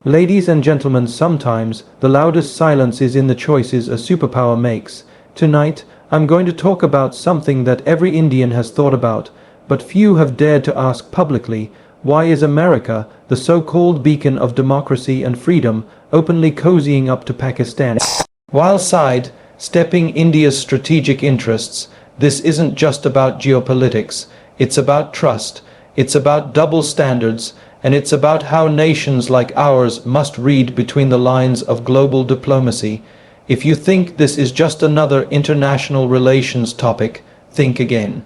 Ladies and gentlemen, sometimes the loudest silence is in the choices a superpower makes. Tonight, I'm going to talk about something that every Indian has thought about, but few have dared to ask publicly. Why is America, the so-called beacon of democracy and freedom, openly cozying up to Pakistan? While side-stepping India's strategic interests, this isn't just about geopolitics. It's about trust. It's about double standards. And it's about how nations like ours must read between the lines of global diplomacy. If you think this is just another international relations topic, think again.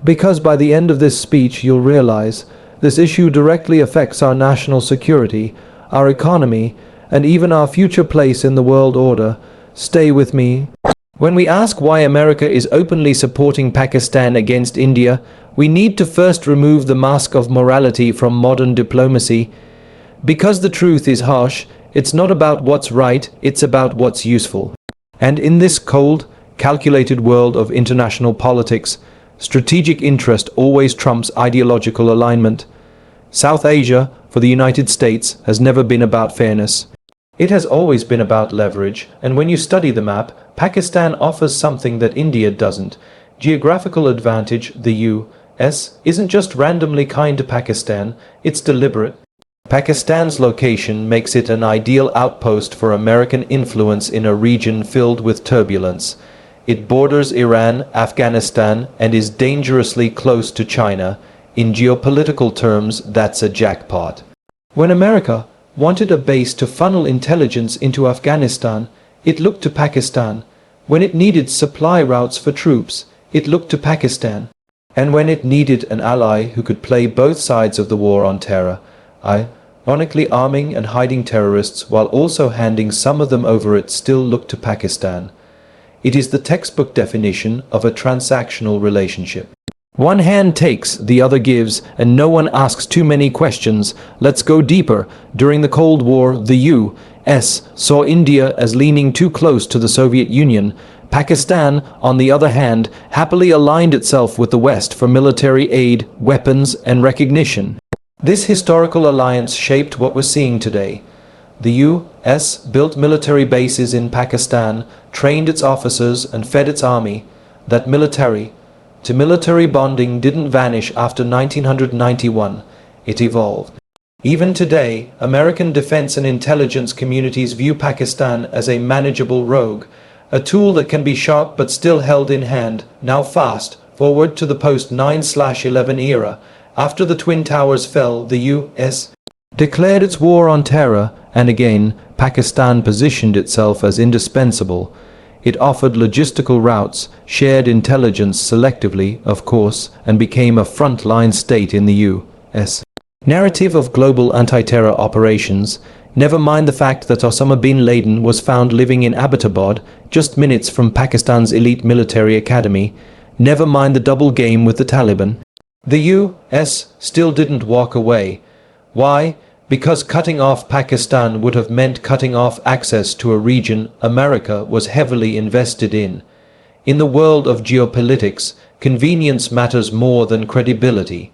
Because by the end of this speech you'll realize this issue directly affects our national security, our economy, and even our future place in the world order. Stay with me. When we ask why America is openly supporting Pakistan against India, we need to first remove the mask of morality from modern diplomacy. Because the truth is harsh, it's not about what's right, it's about what's useful. And in this cold, calculated world of international politics, strategic interest always trumps ideological alignment. South Asia, for the United States, has never been about fairness. It has always been about leverage, and when you study the map, Pakistan offers something that India doesn't. Geographical advantage. The U.S. isn't just randomly kind to Pakistan, it's deliberate. Pakistan's location makes it an ideal outpost for American influence in a region filled with turbulence. It borders Iran, Afghanistan, and is dangerously close to China. In geopolitical terms, that's a jackpot. When America wanted a base to funnel intelligence into Afghanistan, it looked to Pakistan. When it needed supply routes for troops, it looked to Pakistan. And when it needed an ally who could play both sides of the war on terror, ironically arming and hiding terrorists while also handing some of them over, it still looked to Pakistan. It is the textbook definition of a transactional relationship. One hand takes, the other gives, and no one asks too many questions. Let's go deeper. During the Cold War, the U.S. saw India as leaning too close to the Soviet Union. Pakistan, on the other hand, happily aligned itself with the West for military aid, weapons, and recognition. This historical alliance shaped what we're seeing today. The U.S. built military bases in Pakistan, trained its officers, and fed its army. That military bonding didn't vanish after 1991. It evolved. Even today, American defense and intelligence communities view Pakistan as a manageable rogue, a tool that can be sharp but still held in hand. Now fast forward to the post-9/11 era. After the Twin Towers fell, the U.S. declared its war on terror, and again, Pakistan positioned itself as indispensable. It offered logistical routes, shared intelligence selectively, of course, and became a front-line state in the U.S. narrative of global anti-terror operations. Never mind the fact that Osama bin Laden was found living in Abbottabad, just minutes from Pakistan's elite military academy. Never mind the double game with the Taliban. The U.S. still didn't walk away. Why? Because cutting off Pakistan would have meant cutting off access to a region America was heavily invested in. In the world of geopolitics, convenience matters more than credibility.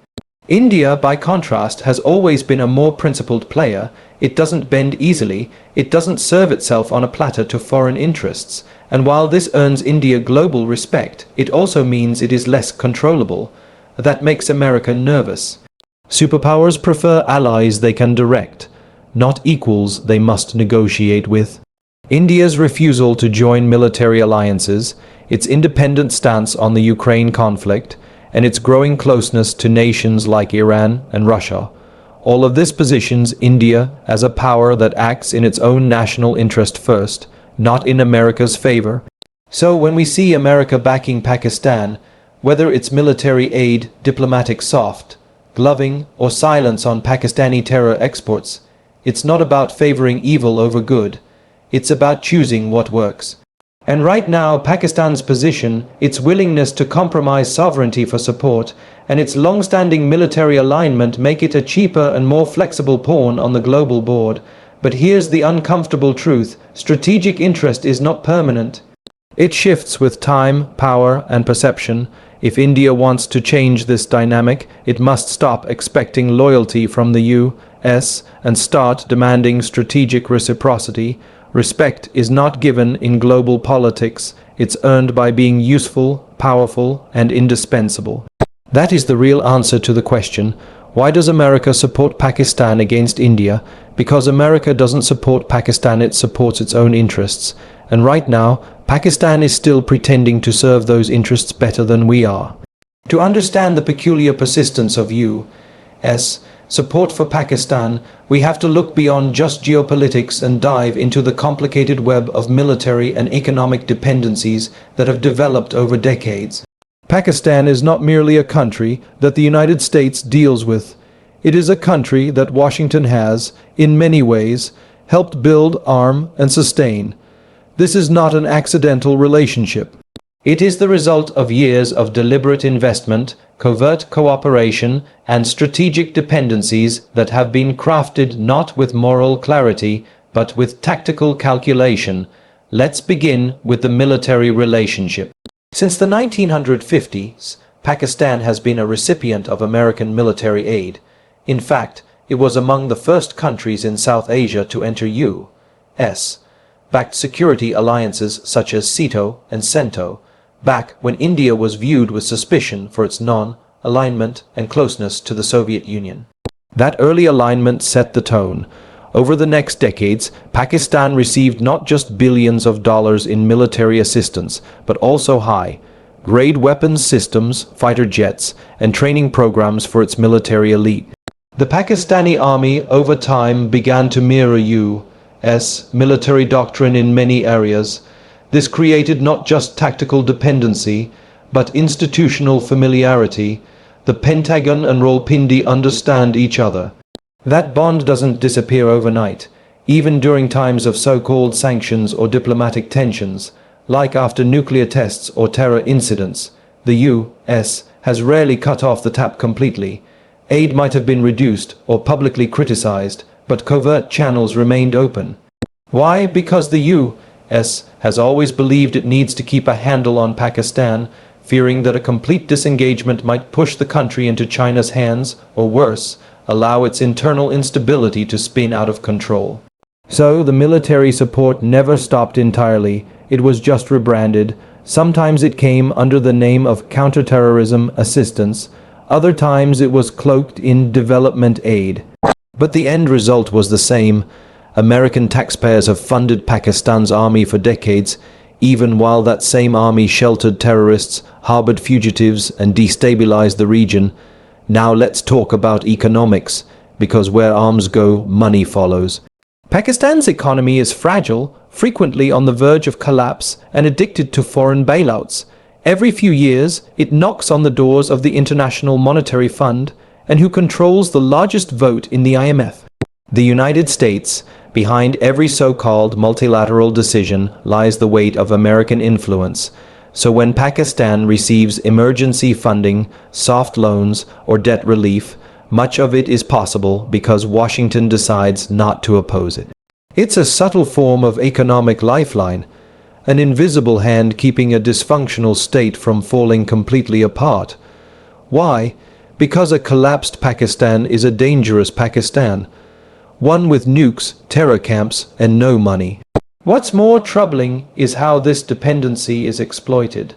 India, by contrast, has always been a more principled player. It doesn't bend easily, it doesn't serve itself on a platter to foreign interests, and while this earns India global respect, it also means it is less controllable. That makes America nervous. Superpowers prefer allies they can direct, not equals they must negotiate with. India's refusal to join military alliances, its independent stance on the Ukraine conflict, and its growing closeness to nations like Iran and Russia, all of this positions India as a power that acts in its own national interest first, not in America's favor. So when we see America backing Pakistan, whether it's military aid, diplomatic soft gloving, or silence on Pakistani terror exports, it's not about favoring evil over good. It's about choosing what works. And right now, Pakistan's position, its willingness to compromise sovereignty for support, and its long-standing military alignment make it a cheaper and more flexible pawn on the global board. But here's the uncomfortable truth: strategic interest is not permanent. It shifts with time, power, and perception. If India wants to change this dynamic, it must stop expecting loyalty from the and start demanding strategic reciprocity. Respect is not given in global politics, it's earned by being useful, powerful, and indispensable. That is the real answer to the question, why does America support Pakistan against India? Because America doesn't support Pakistan, it supports its own interests. And right now, Pakistan is still pretending to serve those interests better than we are. To understand the peculiar persistence of U.S. support for Pakistan, we have to look beyond just geopolitics and dive into the complicated web of military and economic dependencies that have developed over decades. Pakistan is not merely a country that the United States deals with. It is a country that Washington has, in many ways, helped build, arm, and sustain. This is not an accidental relationship. It is the result of years of deliberate investment, covert cooperation, and strategic dependencies that have been crafted not with moral clarity, but with tactical calculation. Let's begin with the military relationship. Since the 1950s, Pakistan has been a recipient of American military aid. In fact, it was among the first countries in South Asia to enter U.S.-backed security alliances such as SEATO and CENTO, back when India was viewed with suspicion for its non-alignment and closeness to the Soviet Union. That early alignment set the tone. Over the next decades, Pakistan received not just billions of dollars in military assistance, but also high-grade weapons systems, fighter jets, and training programs for its military elite. The Pakistani army over time began to mirror U.S. military doctrine in many areas. This created not just tactical dependency, but institutional familiarity. The Pentagon and Rawalpindi understand each other. That bond doesn't disappear overnight, even during times of so-called sanctions or diplomatic tensions, like after nuclear tests or terror incidents. The U.S. has rarely cut off the tap completely. Aid might have been reduced or publicly criticized, but covert channels remained open. Why? Because the U.S. has always believed it needs to keep a handle on Pakistan, fearing that a complete disengagement might push the country into China's hands, or worse, allow its internal instability to spin out of control. So the military support never stopped entirely, it was just rebranded. Sometimes it came under the name of counterterrorism assistance, other times it was cloaked in development aid. But the end result was the same. American taxpayers have funded Pakistan's army for decades, even while that same army sheltered terrorists, harbored fugitives, and destabilized the region. Now let's talk about economics, because where arms go, money follows. Pakistan's economy is fragile, frequently on the verge of collapse, and addicted to foreign bailouts. Every few years, it knocks on the doors of the International Monetary Fund, and who controls the largest vote in the IMF. The United States. Behind every so-called multilateral decision lies the weight of American influence. So when Pakistan receives emergency funding, soft loans, or debt relief, much of it is possible because Washington decides not to oppose it. It's a subtle form of economic lifeline, an invisible hand keeping a dysfunctional state from falling completely apart. Why? Because a collapsed Pakistan is a dangerous Pakistan, one with nukes, terror camps, and no money. What's more troubling is how this dependency is exploited.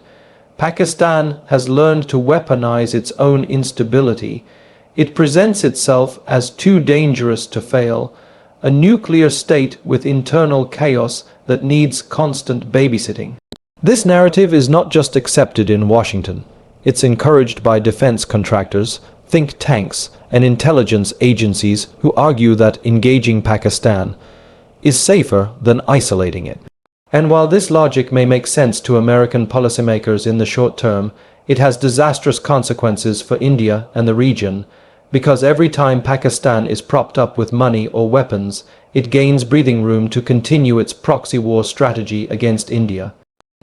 Pakistan has learned to weaponize its own instability. It presents itself as too dangerous to fail, a nuclear state with internal chaos that needs constant babysitting. This narrative is not just accepted in Washington. It's encouraged by defense contractors, think tanks, and intelligence agencies who argue that engaging Pakistan is safer than isolating it. And while this logic may make sense to American policymakers in the short term, it has disastrous consequences for India and the region, because every time Pakistan is propped up with money or weapons, it gains breathing room to continue its proxy war strategy against India.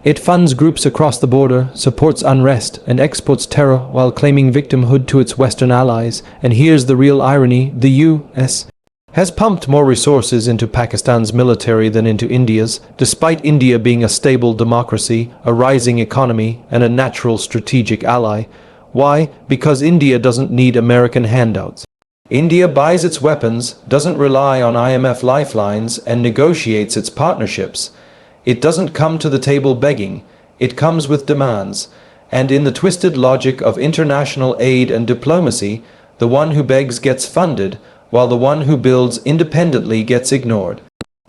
It funds groups across the border, supports unrest, and exports terror while claiming victimhood to its Western allies. And here's the real irony: the U.S. has pumped more resources into Pakistan's military than into India's, despite India being a stable democracy, a rising economy, and a natural strategic ally. Why? Because India doesn't need American handouts. India buys its weapons, doesn't rely on IMF lifelines, and negotiates its partnerships. It doesn't come to the table begging, it comes with demands. And in the twisted logic of international aid and diplomacy, the one who begs gets funded, while the one who builds independently gets ignored.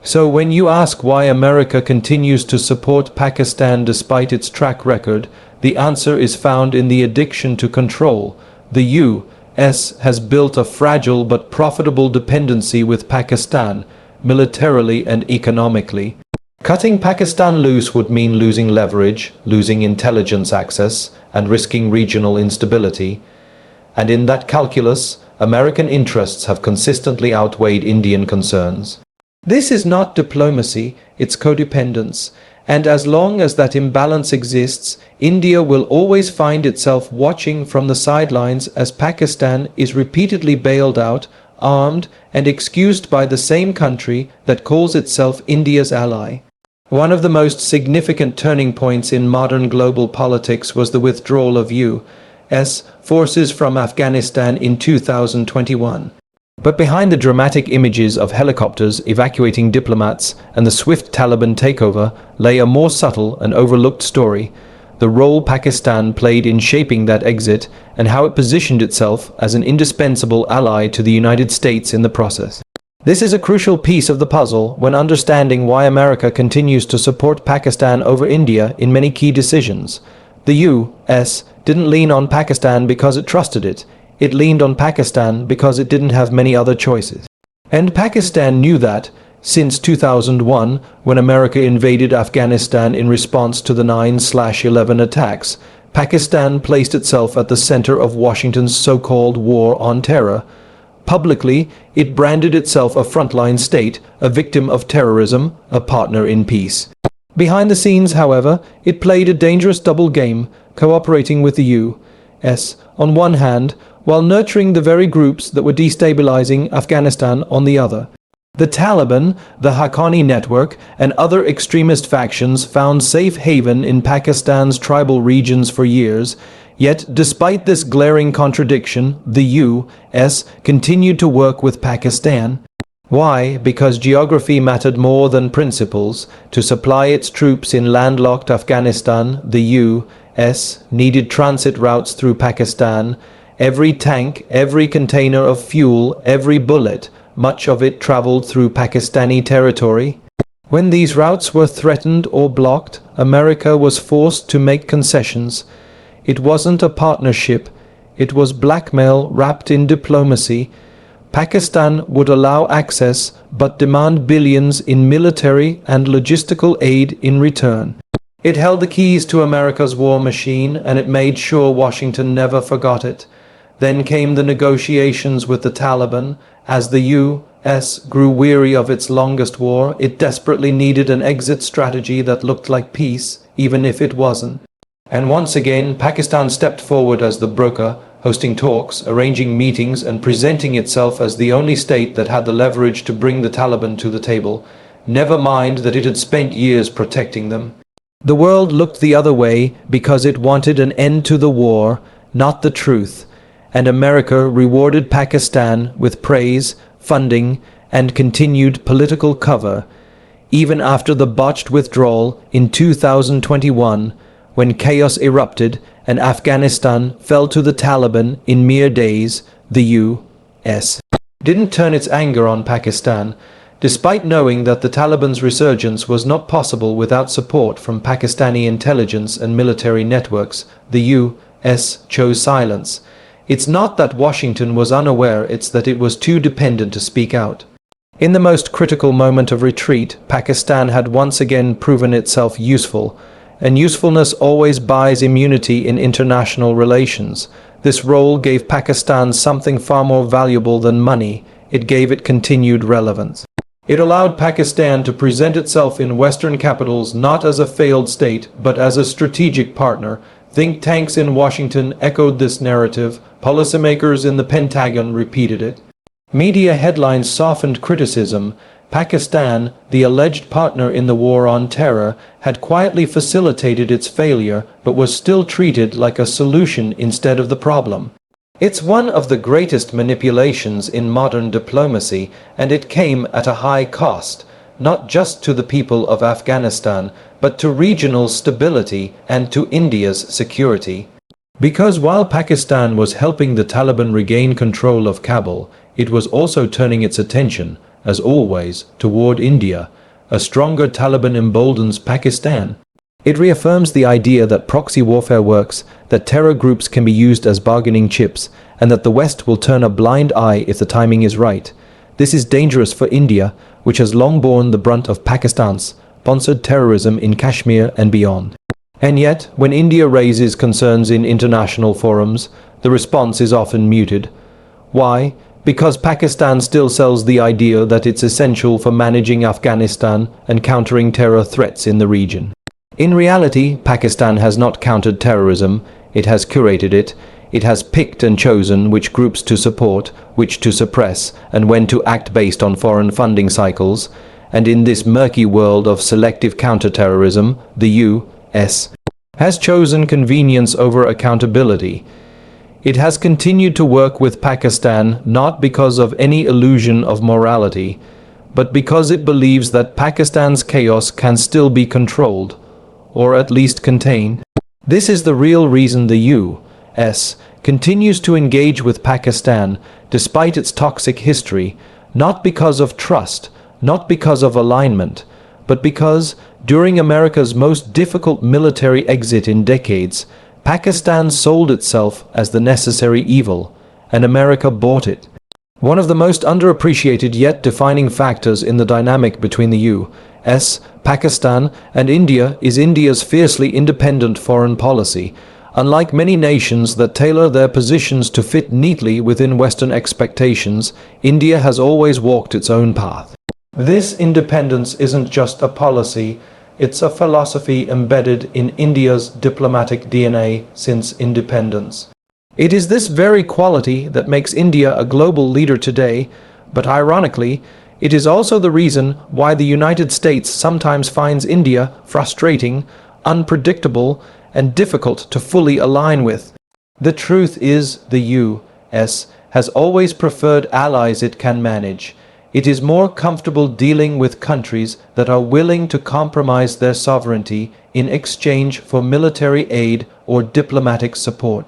So when you ask why America continues to support Pakistan despite its track record, the answer is found in the addiction to control. The U.S. has built a fragile but profitable dependency with Pakistan, militarily and economically. Cutting Pakistan loose would mean losing leverage, losing intelligence access, and risking regional instability. And in that calculus, American interests have consistently outweighed Indian concerns. This is not diplomacy, it's codependence. And as long as that imbalance exists, India will always find itself watching from the sidelines as Pakistan is repeatedly bailed out, armed, and excused by the same country that calls itself India's ally. One of the most significant turning points in modern global politics was the withdrawal of U.S. forces from Afghanistan in 2021. But behind the dramatic images of helicopters evacuating diplomats and the swift Taliban takeover lay a more subtle and overlooked story: the role Pakistan played in shaping that exit and how it positioned itself as an indispensable ally to the United States in the process. This is a crucial piece of the puzzle when understanding why America continues to support Pakistan over India in many key decisions. The U.S. didn't lean on Pakistan because it trusted it. It leaned on Pakistan because it didn't have many other choices. And Pakistan knew that, since 2001, when America invaded Afghanistan in response to the 9/11 attacks, Pakistan placed itself at the center of Washington's so-called war on terror. Publicly, it branded itself a frontline state, a victim of terrorism, a partner in peace. Behind the scenes, however, it played a dangerous double game, cooperating with the U.S. on one hand, while nurturing the very groups that were destabilizing Afghanistan on the other. The Taliban, the Haqqani network, and other extremist factions found safe haven in Pakistan's tribal regions for years, yet despite this glaring contradiction, the U.S. continued to work with Pakistan. Why? Because geography mattered more than principles. To supply its troops in landlocked Afghanistan, the U.S. needed transit routes through Pakistan. Every tank, every container of fuel, every bullet, much of it traveled through Pakistani territory. When these routes were threatened or blocked, America was forced to make concessions. It wasn't a partnership, it was blackmail wrapped in diplomacy. Pakistan would allow access but demand billions in military and logistical aid in return. It held the keys to America's war machine, and it made sure Washington never forgot it. Then came the negotiations with the Taliban. As the U.S. grew weary of its longest war, it desperately needed an exit strategy that looked like peace, even if it wasn't. And once again, Pakistan stepped forward as the broker, hosting talks, arranging meetings, and presenting itself as the only state that had the leverage to bring the Taliban to the table. Never mind that it had spent years protecting them. The world looked the other way because it wanted an end to the war, not the truth. And America rewarded Pakistan with praise, funding, and continued political cover, even after the botched withdrawal in 2021, when chaos erupted and Afghanistan fell to the Taliban in mere days. The U.S. didn't turn its anger on Pakistan. Despite knowing that the Taliban's resurgence was not possible without support from Pakistani intelligence and military networks, the U.S. chose silence. It's not that Washington was unaware, it's that it was too dependent to speak out. In the most critical moment of retreat, Pakistan had once again proven itself useful, and usefulness always buys immunity in international relations. This role gave Pakistan something far more valuable than money. It gave it continued relevance. It allowed Pakistan to present itself in Western capitals not as a failed state, but as a strategic partner. Think tanks in Washington echoed this narrative. Policymakers in the Pentagon repeated it. Media headlines softened criticism. Pakistan, the alleged partner in the war on terror, had quietly facilitated its failure, but was still treated like a solution instead of the problem. It's one of the greatest manipulations in modern diplomacy, and it came at a high cost, not just to the people of Afghanistan, but to regional stability and to India's security. Because while Pakistan was helping the Taliban regain control of Kabul, it was also turning its attention, as always, toward India. A stronger Taliban emboldens Pakistan. It reaffirms the idea that proxy warfare works, that terror groups can be used as bargaining chips, and that the West will turn a blind eye if the timing is right. This is dangerous for India, which has long borne the brunt of Pakistan's sponsored terrorism in Kashmir and beyond. And yet, when India raises concerns in international forums, the response is often muted. Why? Because Pakistan still sells the idea that it's essential for managing Afghanistan and countering terror threats in the region. In reality, Pakistan has not countered terrorism, it has curated it. It has picked and chosen which groups to support, which to suppress, and when to act based on foreign funding cycles. And in this murky world of selective counterterrorism, the U.S. has chosen convenience over accountability. It has continued to work with Pakistan not because of any illusion of morality, but because it believes that Pakistan's chaos can still be controlled, or at least contained. This is the real reason the U.S. continues to engage with Pakistan despite its toxic history, not because of trust, not because of alignment, but because, during America's most difficult military exit in decades, Pakistan sold itself as the necessary evil, and America bought it. One of the most underappreciated yet defining factors in the dynamic between the U.S., Pakistan, and India is India's fiercely independent foreign policy. Unlike many nations that tailor their positions to fit neatly within Western expectations, India has always walked its own path. This independence isn't just a policy, it's a philosophy embedded in India's diplomatic DNA since independence. It is this very quality that makes India a global leader today, but ironically, it is also the reason why the United States sometimes finds India frustrating, unpredictable, and difficult to fully align with. The truth is the U.S. has always preferred allies it can manage. It is more comfortable dealing with countries that are willing to compromise their sovereignty in exchange for military aid or diplomatic support.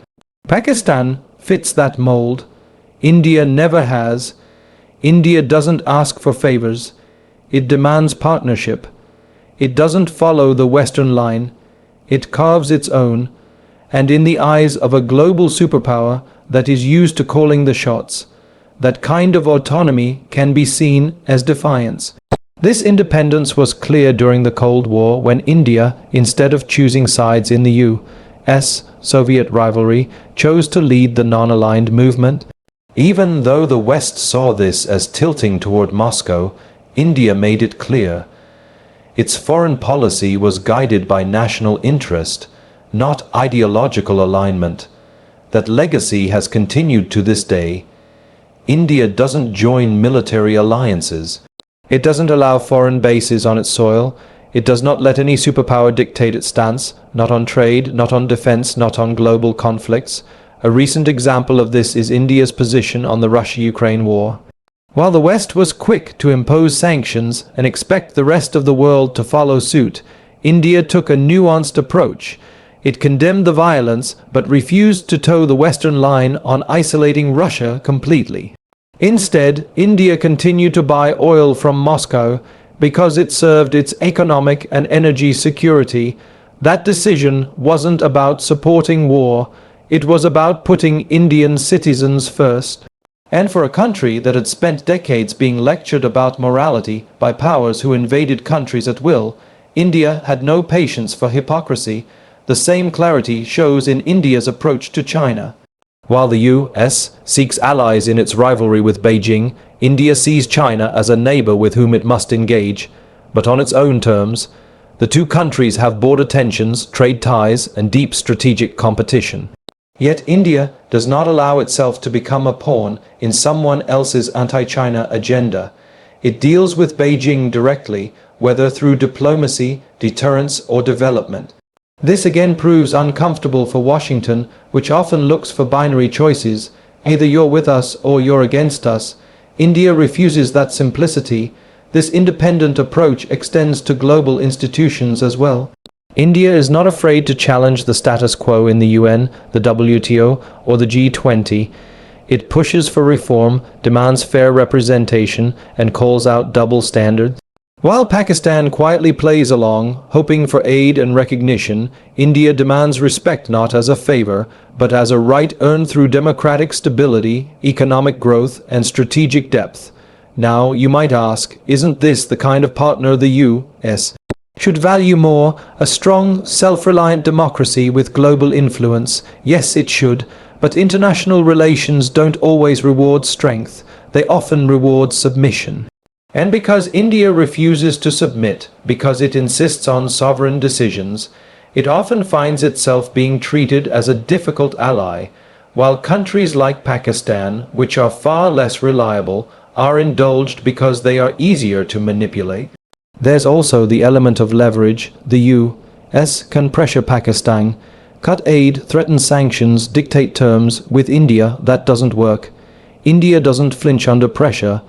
Pakistan fits that mold. India never has. India doesn't ask for favors. It demands partnership. It doesn't follow the Western line. It carves its own, and in the eyes of a global superpower that is used to calling the shots, that kind of autonomy can be seen as defiance. This independence was clear during the Cold War when India, instead of choosing sides in the U.S.-Soviet rivalry, chose to lead the non-aligned movement. Even though the West saw this as tilting toward Moscow, India made it clear. Its foreign policy was guided by national interest, not ideological alignment. That legacy has continued to this day. India doesn't join military alliances. It doesn't allow foreign bases on its soil. It does not let any superpower dictate its stance, not on trade, not on defense, not on global conflicts. A recent example of this is India's position on the Russia-Ukraine war. While the West was quick to impose sanctions and expect the rest of the world to follow suit, India took a nuanced approach. It condemned the violence but refused to toe the Western line on isolating Russia completely. Instead, India continued to buy oil from Moscow because it served its economic and energy security. That decision wasn't about supporting war, it was about putting Indian citizens first. And for a country that had spent decades being lectured about morality by powers who invaded countries at will, India had no patience for hypocrisy. The same clarity shows in India's approach to China. While the U.S. seeks allies in its rivalry with Beijing, India sees China as a neighbor with whom it must engage, but on its own terms. The two countries have border tensions, trade ties, and deep strategic competition. Yet India does not allow itself to become a pawn in someone else's anti-China agenda. It deals with Beijing directly, whether through diplomacy, deterrence, or development. This again proves uncomfortable for Washington, which often looks for binary choices. Either you're with us or you're against us. India refuses that simplicity. This independent approach extends to global institutions as well. India is not afraid to challenge the status quo in the UN, the WTO, or the G20. It pushes for reform, demands fair representation, and calls out double standards. While Pakistan quietly plays along, hoping for aid and recognition, India demands respect not as a favor, but as a right earned through democratic stability, economic growth, and strategic depth. Now, you might ask, isn't this the kind of partner the U.S. should value more, a strong, self-reliant democracy with global influence? Yes, it should, but international relations don't always reward strength. They often reward submission. And because India refuses to submit, because it insists on sovereign decisions, it often finds itself being treated as a difficult ally, while countries like Pakistan, which are far less reliable, are indulged because they are easier to manipulate. There's also the element of leverage. The U.S. can pressure Pakistan, cut aid, threaten sanctions, dictate terms. With India, that doesn't work. India doesn't flinch under pressure.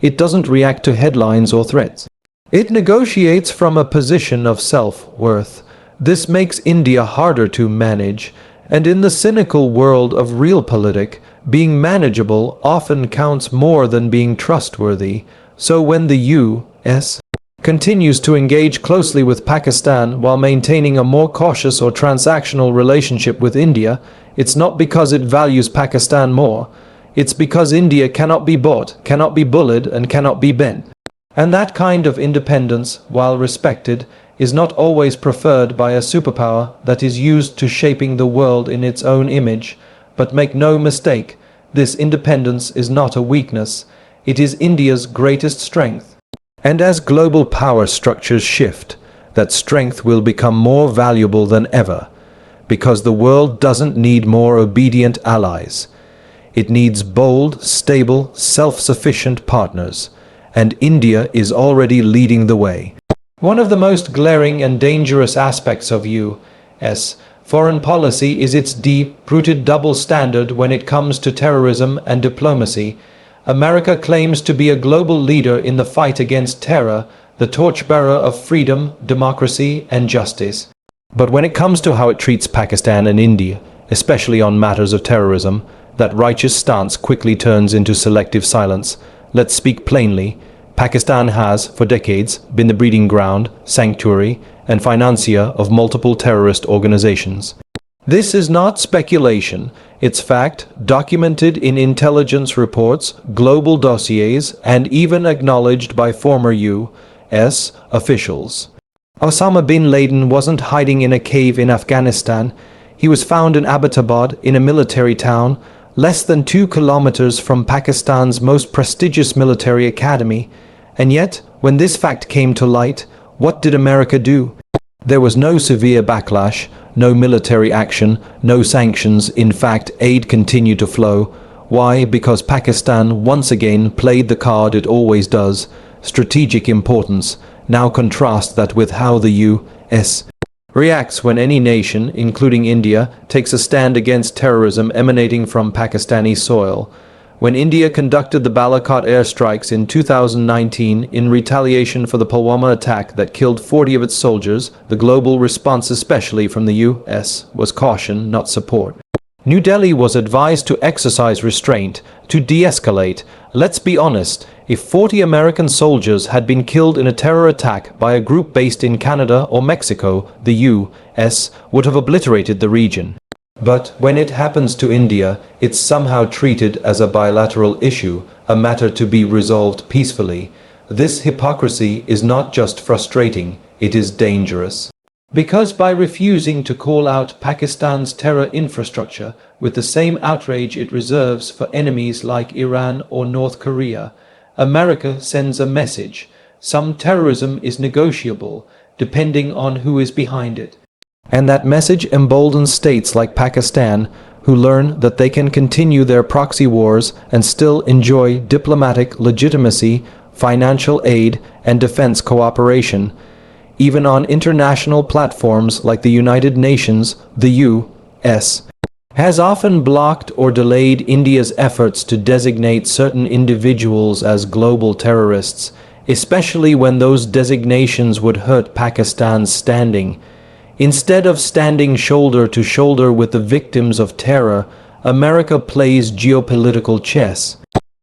It doesn't react to headlines or threats. It negotiates from a position of self-worth. This makes India harder to manage, and in the cynical world of realpolitik, being manageable often counts more than being trustworthy. So when the U.S. continues to engage closely with Pakistan while maintaining a more cautious or transactional relationship with India, it's not because it values Pakistan more. It's because India cannot be bought, cannot be bullied, and cannot be bent. And that kind of independence, while respected, is not always preferred by a superpower that is used to shaping the world in its own image. But make no mistake, this independence is not a weakness. It is India's greatest strength. And as global power structures shift, that strength will become more valuable than ever, because the world doesn't need more obedient allies. It needs bold, stable, self-sufficient partners, and India is already leading the way. One of the most glaring and dangerous aspects of U.S. foreign policy is its deep-rooted double standard when it comes to terrorism and diplomacy. America claims to be a global leader in the fight against terror, the torchbearer of freedom, democracy, and justice. But when it comes to how it treats Pakistan and India, especially on matters of terrorism, that righteous stance quickly turns into selective silence. Let's speak plainly. Pakistan has, for decades, been the breeding ground, sanctuary, and financier of multiple terrorist organizations. This is not speculation. It's fact, documented in intelligence reports, global dossiers, and even acknowledged by former U.S. officials. Osama bin Laden wasn't hiding in a cave in Afghanistan. He was found in Abbottabad, in a military town, less than 2 kilometers from Pakistan's most prestigious military academy. And yet, when this fact came to light, what did America do? There was no severe backlash, no military action, no sanctions. In fact, aid continued to flow. Why? Because Pakistan once again played the card it always does, strategic importance. Now contrast that with how the U.S. reacts when any nation, including India, takes a stand against terrorism emanating from Pakistani soil. When India conducted the Balakot airstrikes in 2019 in retaliation for the Pulwama attack that killed 40 of its soldiers, the global response, especially from the U.S., was caution, not support. New Delhi was advised to exercise restraint, to de-escalate. Let's be honest, if 40 American soldiers had been killed in a terror attack by a group based in Canada or Mexico, the U.S. would have obliterated the region. But when it happens to India, it's somehow treated as a bilateral issue, a matter to be resolved peacefully. This hypocrisy is not just frustrating, it is dangerous. Because by refusing to call out Pakistan's terror infrastructure with the same outrage it reserves for enemies like Iran or North Korea, America sends a message. Some terrorism is negotiable, depending on who is behind it. And that message emboldens states like Pakistan, who learn that they can continue their proxy wars and still enjoy diplomatic legitimacy, financial aid, and defense cooperation. Even on international platforms like the United Nations, the U.S. has often blocked or delayed India's efforts to designate certain individuals as global terrorists, especially when those designations would hurt Pakistan's standing. Instead of standing shoulder to shoulder with the victims of terror, America plays geopolitical chess.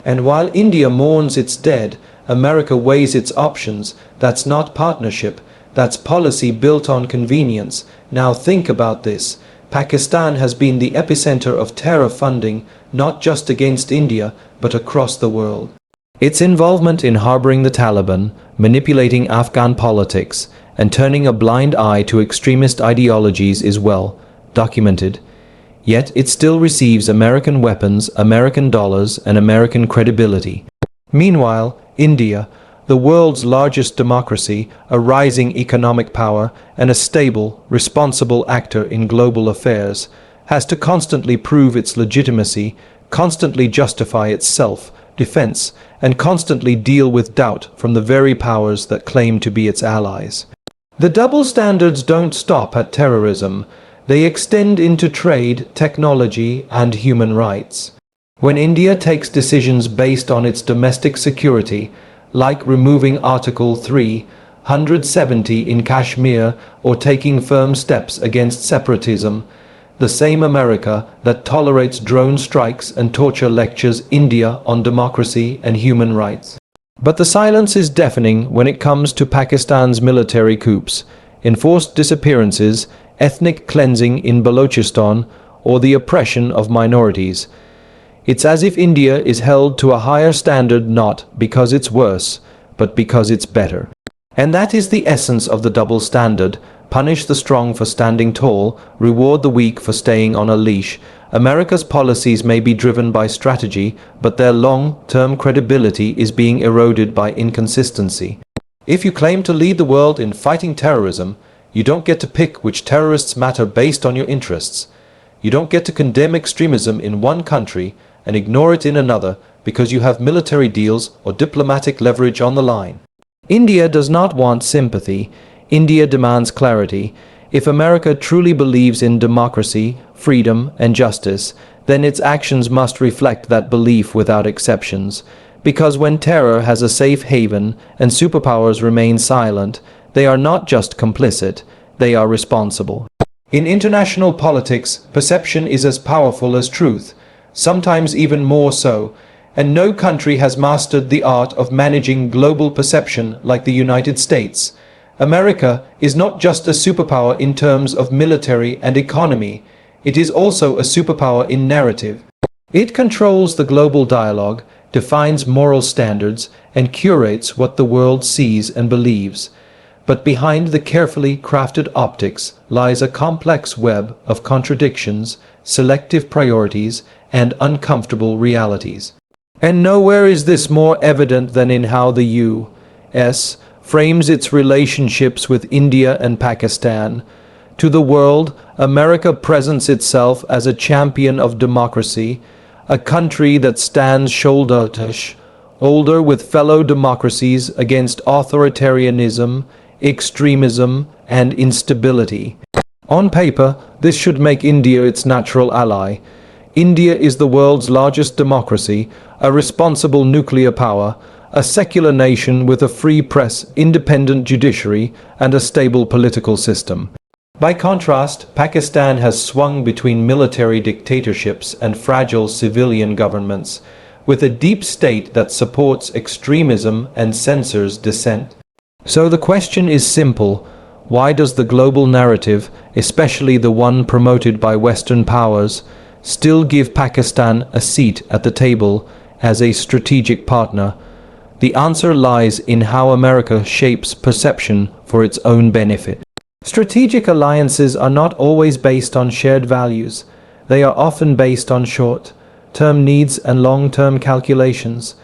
And while India mourns its dead, America weighs its options. That's not partnership. That's policy built on convenience. Now think about this. Pakistan has been the epicenter of terror funding, not just against India, but across the world. Its involvement in harboring the Taliban, manipulating Afghan politics, and turning a blind eye to extremist ideologies is well documented. Yet it still receives American weapons, American dollars, and American credibility. Meanwhile, India, the world's largest democracy, a rising economic power, and a stable, responsible actor in global affairs, has to constantly prove its legitimacy, constantly justify its self-defense, and constantly deal with doubt from the very powers that claim to be its allies. The double standards don't stop at terrorism. They extend into trade, technology, and human rights. When India takes decisions based on its domestic security, like removing Article 370 in Kashmir or taking firm steps against separatism, the same America that tolerates drone strikes and torture lectures India on democracy and human rights. But the silence is deafening when it comes to Pakistan's military coups, enforced disappearances, ethnic cleansing in Balochistan, or the oppression of minorities. It's as if India is held to a higher standard not because it's worse, but because it's better. And that is the essence of the double standard. Punish the strong for standing tall, reward the weak for staying on a leash. America's policies may be driven by strategy, but their long-term credibility is being eroded by inconsistency. If you claim to lead the world in fighting terrorism, you don't get to pick which terrorists matter based on your interests. You don't get to condemn extremism in one country and ignore it in another because you have military deals or diplomatic leverage on the line. India does not want sympathy. India demands clarity. If America truly believes in democracy, freedom, and justice, then its actions must reflect that belief without exceptions. Because when terror has a safe haven and superpowers remain silent, they are not just complicit, they are responsible. In international politics, perception is as powerful as truth, sometimes even more so, and no country has mastered the art of managing global perception like the United States. America is not just a superpower in terms of military and economy, it is also a superpower in narrative. It controls the global dialogue, defines moral standards, and curates what the world sees and believes. But behind the carefully crafted optics lies a complex web of contradictions, selective priorities, and uncomfortable realities. And nowhere is this more evident than in how the U.S. frames its relationships with India and Pakistan. To the world, America presents itself as a champion of democracy, a country that stands shoulder to shoulder with fellow democracies against authoritarianism, extremism, and instability. On paper, this should make India its natural ally. India is the world's largest democracy, a responsible nuclear power, a secular nation with a free press, independent judiciary, and a stable political system. By contrast, Pakistan has swung between military dictatorships and fragile civilian governments, with a deep state that supports extremism and censors dissent. So the question is simple: why does the global narrative, especially the one promoted by Western powers, still give Pakistan a seat at the table as a strategic partner? The answer lies in how America shapes perception for its own benefit. Strategic alliances are not always based on shared values. They are often based on short-term needs and long-term calculations.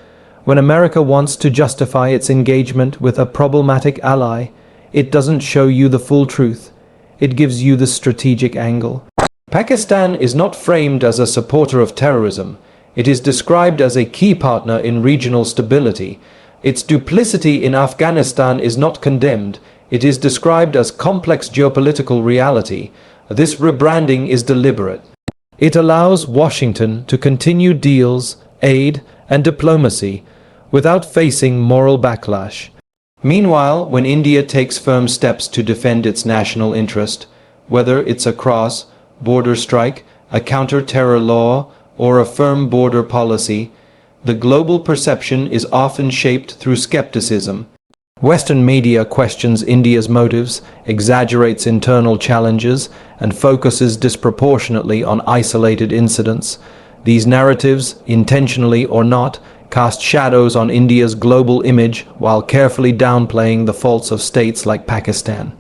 When America wants to justify its engagement with a problematic ally, it doesn't show you the full truth. It gives you the strategic angle. Pakistan is not framed as a supporter of terrorism. It is described as a key partner in regional stability. Its duplicity in Afghanistan is not condemned. It is described as complex geopolitical reality. This rebranding is deliberate. It allows Washington to continue deals, aid, and diplomacy without facing moral backlash. Meanwhile, when India takes firm steps to defend its national interest, whether it's a cross-border strike, a counter-terror law, or a firm border policy, the global perception is often shaped through skepticism. Western media questions India's motives, exaggerates internal challenges, and focuses disproportionately on isolated incidents. These narratives, intentionally or not, cast shadows on India's global image while carefully downplaying the faults of states like Pakistan.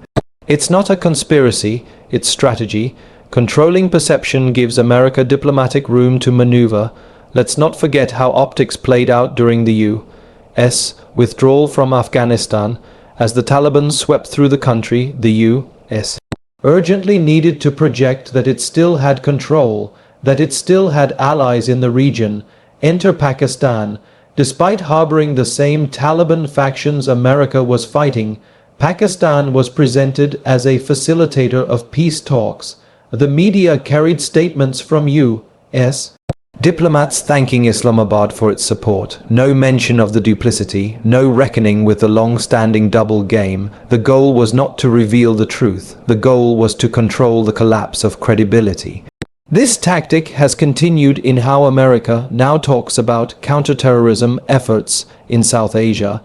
It's not a conspiracy, it's strategy. Controlling perception gives America diplomatic room to maneuver. Let's not forget how optics played out during the U.S. withdrawal from Afghanistan. As the Taliban swept through the country, the U.S. urgently needed to project that it still had control, that it still had allies in the region. Enter Pakistan. Despite harboring the same Taliban factions America was fighting, Pakistan was presented as a facilitator of peace talks. The media carried statements from U.S. diplomats thanking Islamabad for its support. No mention of the duplicity, no reckoning with the long-standing double game. The goal was not to reveal the truth. The goal was to control the collapse of credibility. This tactic has continued in how America now talks about counterterrorism efforts in South Asia.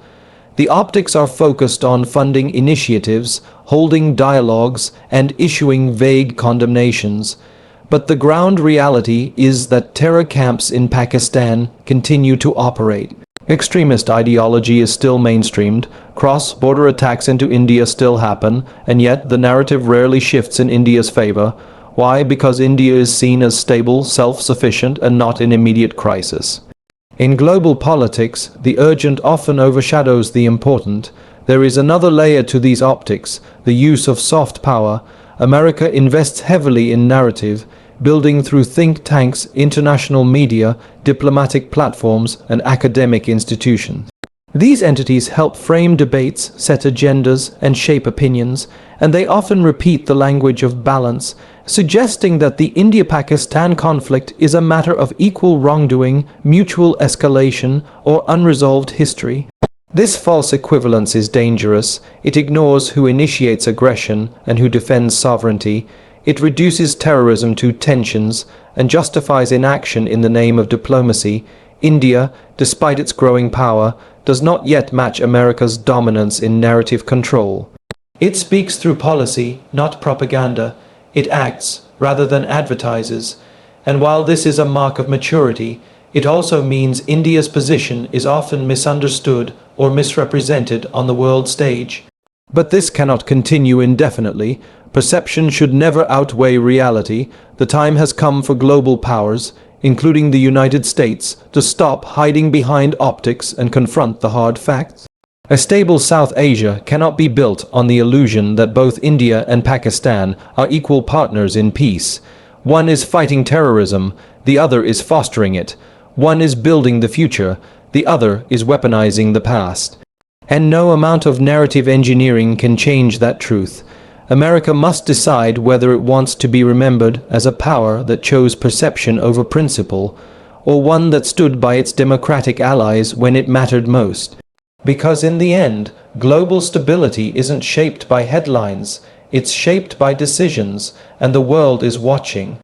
The optics are focused on funding initiatives, holding dialogues, and issuing vague condemnations. But the ground reality is that terror camps in Pakistan continue to operate. Extremist ideology is still mainstreamed, cross-border attacks into India still happen, and yet the narrative rarely shifts in India's favor. Why? Because India is seen as stable, self-sufficient, and not in immediate crisis. In global politics, the urgent often overshadows the important. There is another layer to these optics, the use of soft power. America invests heavily in narrative, building through think tanks, international media, diplomatic platforms, and academic institutions. These entities help frame debates, set agendas, and shape opinions, and they often repeat the language of balance, suggesting that the India-Pakistan conflict is a matter of equal wrongdoing, mutual escalation, or unresolved history. This false equivalence is dangerous. It ignores who initiates aggression and who defends sovereignty. It reduces terrorism to tensions and justifies inaction in the name of diplomacy. India, despite its growing power, does not yet match America's dominance in narrative control. It speaks through policy, not propaganda. It acts rather than advertises. And while this is a mark of maturity, it also means India's position is often misunderstood or misrepresented on the world stage. But this cannot continue indefinitely. Perception should never outweigh reality. The time has come for global powers, including the United States, to stop hiding behind optics and confront the hard facts. A stable South Asia cannot be built on the illusion that both India and Pakistan are equal partners in peace. One is fighting terrorism, the other is fostering it. One is building the future, the other is weaponizing the past. And no amount of narrative engineering can change that truth. America must decide whether it wants to be remembered as a power that chose perception over principle, or one that stood by its democratic allies when it mattered most. Because in the end, global stability isn't shaped by headlines, it's shaped by decisions, and the world is watching.